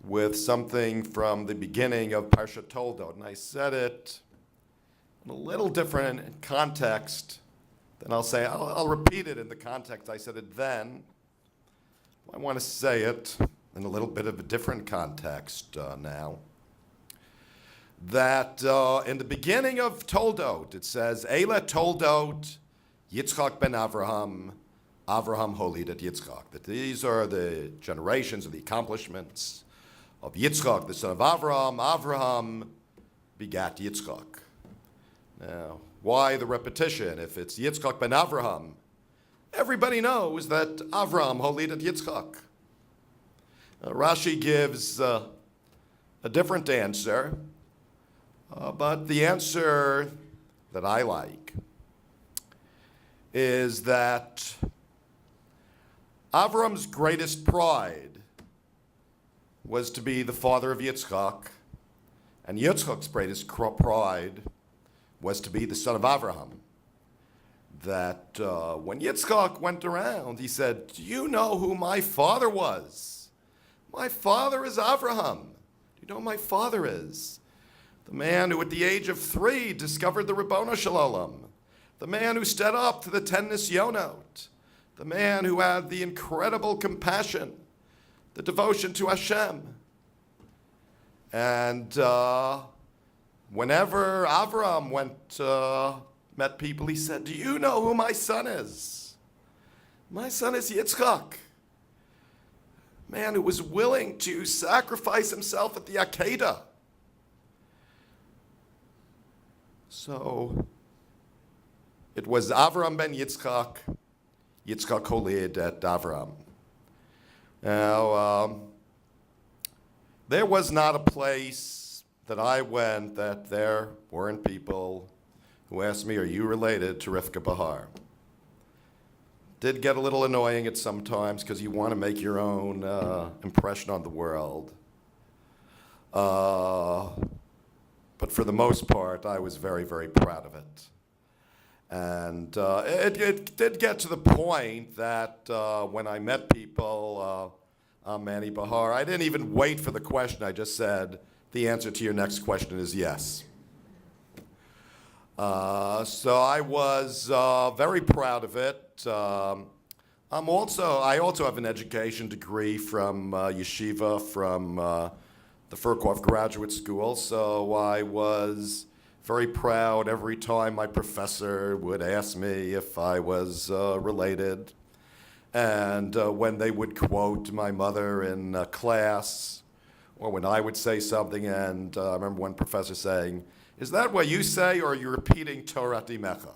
with something from the beginning of Parshat Toldot, and I said it in a little different context than I'll repeat it in the context I said it then. I want to say it in a little bit of a different context now. That in the beginning of Toldot, it says, Eila Toldot, Yitzchak ben Avraham, Avraham holidet Yitzchak. That these are the generations of the accomplishments of Yitzchak, the son of Avraham. Avraham begat Yitzchak. Now, why the repetition? If it's Yitzchak ben Avraham, everybody knows that Avraham holidet Yitzchak. Rashi gives a different answer, but the answer that I like is that Avram's greatest pride was to be the father of Yitzchak, and Yitzchak's greatest pride was to be the son of Avraham. That when Yitzchak went around, he said, "Do you know who my father was? My father is Avraham. Do you know who my father is? The man who at the age of 3 discovered the Ribbono Shel Olam. The man who stood up to the 10 Nisyonot. The man who had the incredible compassion, the devotion to Hashem." And whenever Avram met people, he said, "Do you know who my son is? My son is Yitzchak." Man who was willing to sacrifice himself at the Akedah. So it was Avram ben Yitzchak, Yitzchak holid at Avram. Now, there was not a place that I went that there weren't people who asked me, "Are you related to Rivka Behar?" Did get a little annoying at some times because you want to make your own impression on the world. But for the most part, I was very, very proud of it. And it did get to the point that when I met people, I'm Manny Behar, I didn't even wait for the question. I just said, the answer to your next question is yes. So I was very proud of it. I also have an education degree from yeshiva, from the Furkhoff Graduate School, so I was very proud every time my professor would ask me if I was related. And when they would quote my mother in class, or when I would say something, and I remember one professor saying, "Is that what you say, or are you repeating Torah Imecha?"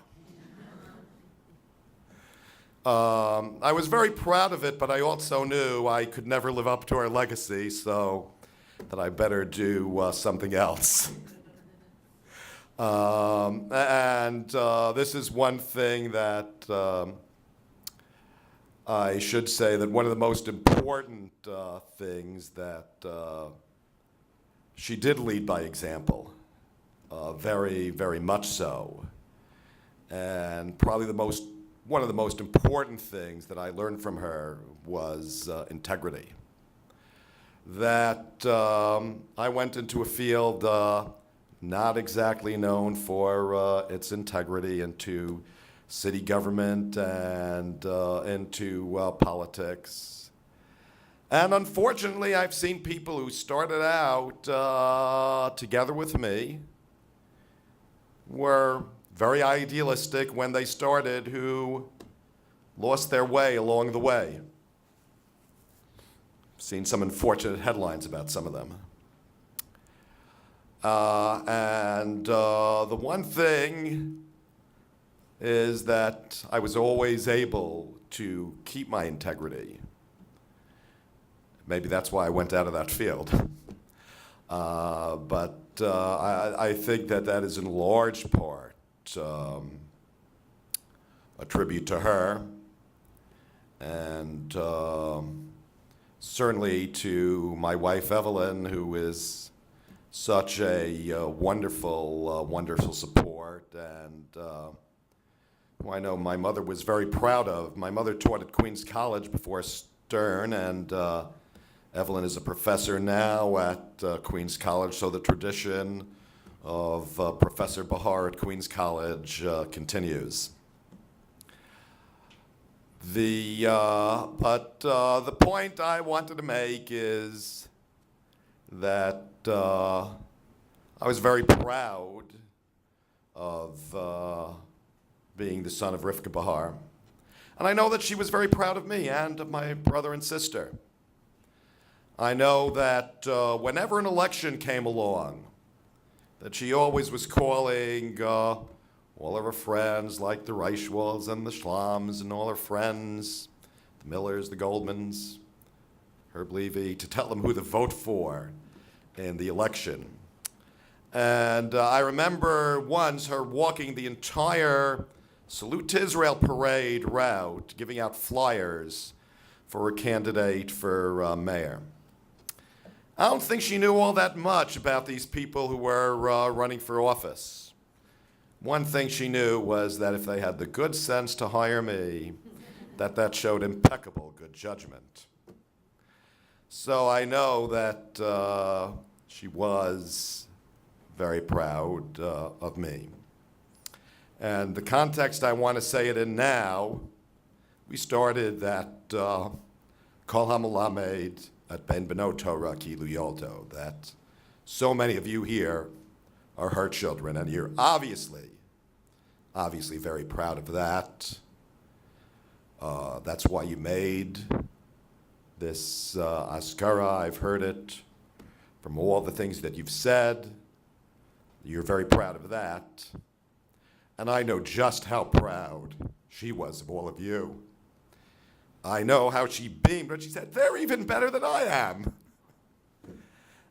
I was very proud of it, but I also knew I could never live up to our legacy, so that I better do something else. This is one thing that I should say, that one of the most important things that she did lead by example, very, very much so. And probably one of the most important things that I learned from her was integrity. That I went into a field not exactly known for its integrity, into city government and into politics. And unfortunately, I've seen people who started out together with me, were very idealistic when they started, who lost their way along the way. I've seen some unfortunate headlines about some of them. The one thing is that I was always able to keep my integrity. Maybe that's why I went out of that field. I think that is in large part a tribute to her, and certainly to my wife Evelyn, who is such a wonderful support, and who I know my mother was very proud of. My mother taught at Queens College before Stern, and Evelyn is a professor now at Queens College, so the tradition of Professor Behar at Queens College continues. But the point I wanted to make is that I was very proud of being the son of Rivka Behar. And I know that she was very proud of me and of my brother and sister. I know that whenever an election came along, that she always was calling all of her friends, like the Reichwalds and the Shloms and all her friends, the Millers, the Goldmans, Herb Levy, to tell them who to vote for in the election. And I remember once her walking the entire Salute to Israel parade route, giving out flyers for a candidate for mayor. I don't think she knew all that much about these people who were running for office. One thing she knew was that if they had the good sense to hire me, that showed impeccable good judgment. So I know that she was very proud of me. And the context I want to say it in now, we started that Kol HaMelamed at Ben Beno Torah Kilu Yoldo, that so many of you here are her children, and you're obviously very proud of that. That's why you made this Askara. I've heard it from all the things that you've said. You're very proud of that. And I know just how proud she was of all of you. I know how she beamed when she said, "They're even better than I am."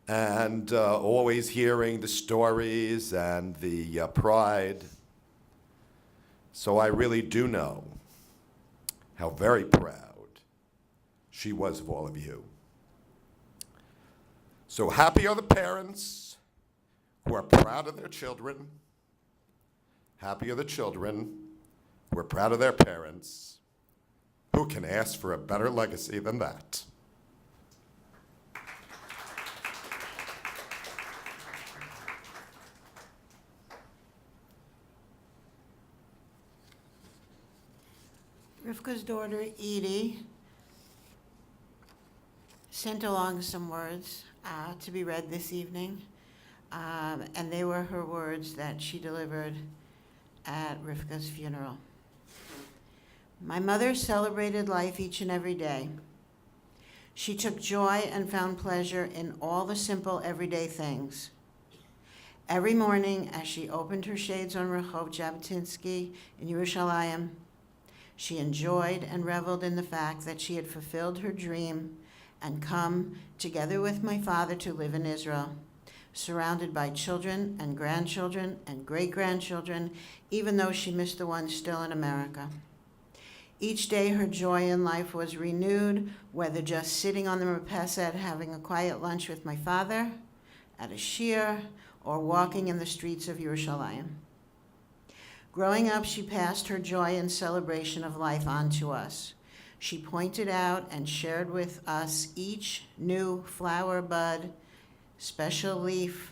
And always hearing the stories and the pride. So I really do know how very proud she was of all of you. So happy are the parents who are proud of their children. Happy are the children who are proud of their parents. Who can ask for a better legacy than that? Rivka's daughter, Edie, sent along some words to be read this evening, and they were her words that she delivered at Rivka's funeral. My mother celebrated life each and every day. She took joy and found pleasure in all the simple everyday things. Every morning, as she opened her shades on Rehov Jabotinsky in Yerushalayim, she enjoyed and reveled in the fact that she had fulfilled her dream and come, together with my father, to live in Israel, surrounded by children and grandchildren and great-grandchildren, even though she missed the ones still in America. Each day her joy in life was renewed, whether just sitting on the Merpeset having a quiet lunch with my father, at a shir, or walking in the streets of Yerushalayim. Growing up, she passed her joy and celebration of life on to us. She pointed out and shared with us each new flower bud, special leaf,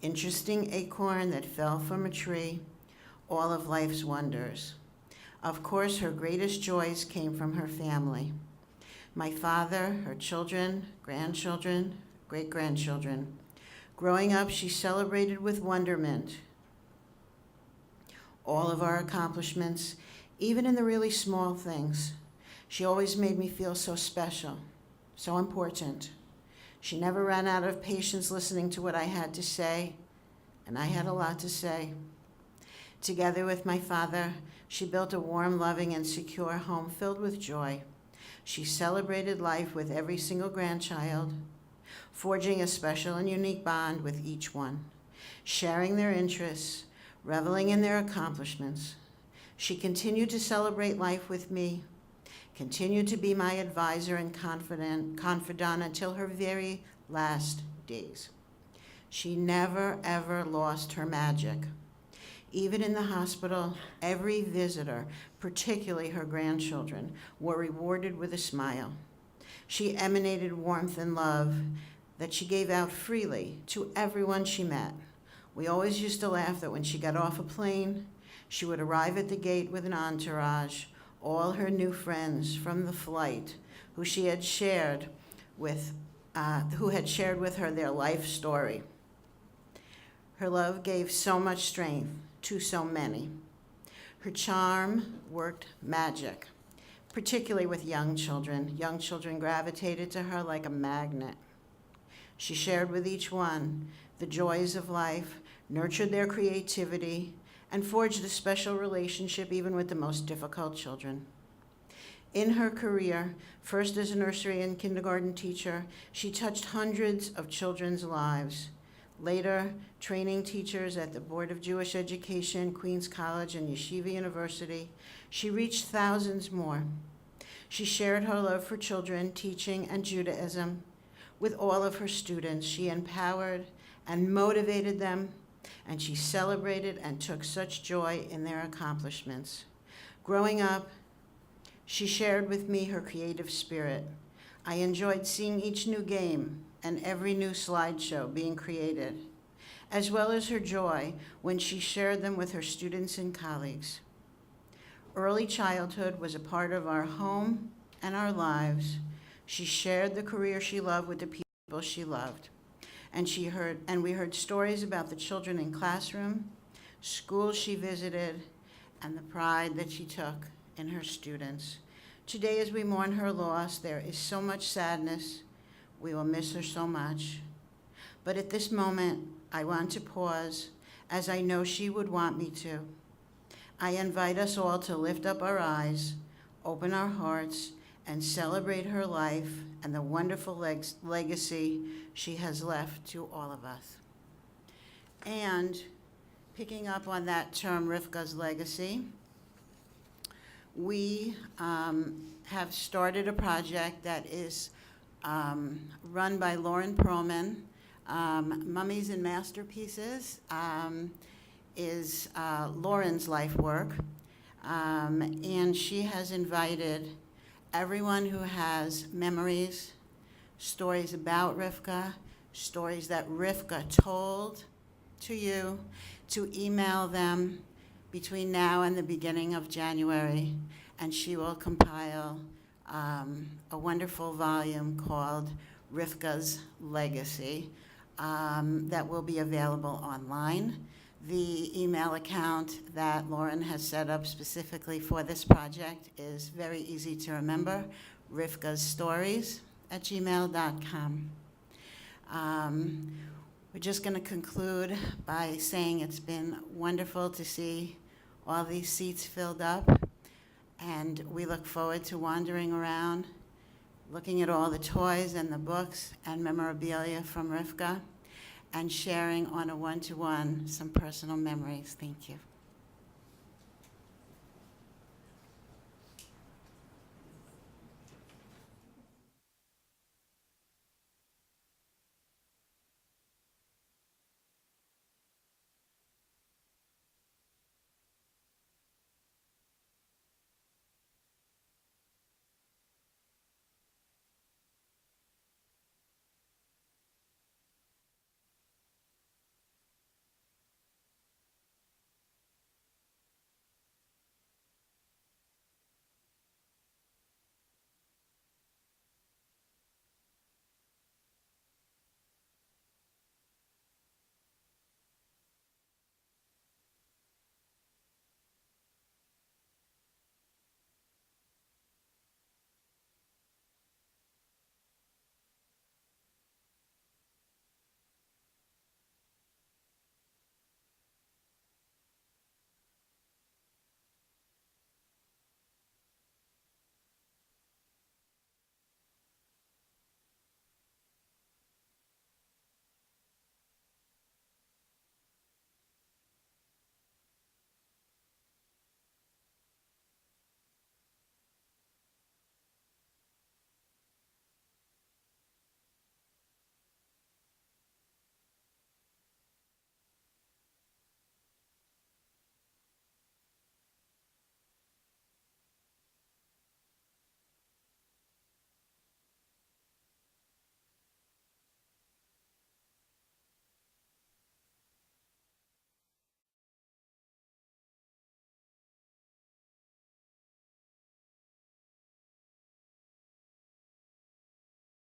interesting acorn that fell from a tree, all of life's wonders. Of course, her greatest joys came from her family. My father, her children, grandchildren, great-grandchildren. Growing up, she celebrated with wonderment all of our accomplishments, even in the really small things. She always made me feel so special, so important. She never ran out of patience listening to what I had to say, and I had a lot to say. Together with my father, she built a warm, loving, and secure home filled with joy. She celebrated life with every single grandchild, forging a special and unique bond with each one, sharing their interests, reveling in their accomplishments. She continued to celebrate life with me, continued to be my advisor and confidant until her very last days. She never, ever lost her magic. Even in the hospital, every visitor, particularly her grandchildren, were rewarded with a smile. She emanated warmth and love that she gave out freely to everyone she met. We always used to laugh that when she got off a plane, she would arrive at the gate with an entourage, all her new friends from the flight who had shared with her their life story. Her love gave so much strength to so many. Her charm worked magic, particularly with young children. Young children gravitated to her like a magnet. She shared with each one the joys of life, nurtured their creativity, and forged a special relationship even with the most difficult children. In her career, first as a nursery and kindergarten teacher, she touched hundreds of children's lives. Later, training teachers at the Board of Jewish Education, Queens College, and Yeshiva University, she reached thousands more. She shared her love for children, teaching, and Judaism with all of her students. She empowered and motivated them, and she celebrated and took such joy in their accomplishments. Growing up, she shared with me her creative spirit. I enjoyed seeing each new game and every new slideshow being created, as well as her joy when she shared them with her students and colleagues. Early childhood was a part of our home and our lives. She shared the career she loved with the people she loved. And we heard stories about the children in classroom, schools she visited, and the pride that she took in her students. Today, as we mourn her loss, there is so much sadness. We will miss her so much. But at this moment, I want to pause, as I know she would want me to. I invite us all to lift up our eyes, open our hearts, and celebrate her life and the wonderful legacy she has left to all of us. And picking up on that term, Rivka's legacy, we have started a project that is run by Lauren Perlman. Mummies and Masterpieces is Lauren's life work, and she has invited everyone who has memories, stories about Rivka, stories that Rivka told to you, to email them between now and the beginning of January, and she will compile a wonderful volume called Rivka's Legacy that will be available online. The email account that Lauren has set up specifically for this project is very easy to remember, rivkasstories@gmail.com. We're just going to conclude by saying it's been wonderful to see all these seats filled up, and we look forward to wandering around, looking at all the toys and the books and memorabilia from Rivka, and sharing on a one-to-one some personal memories. Thank you.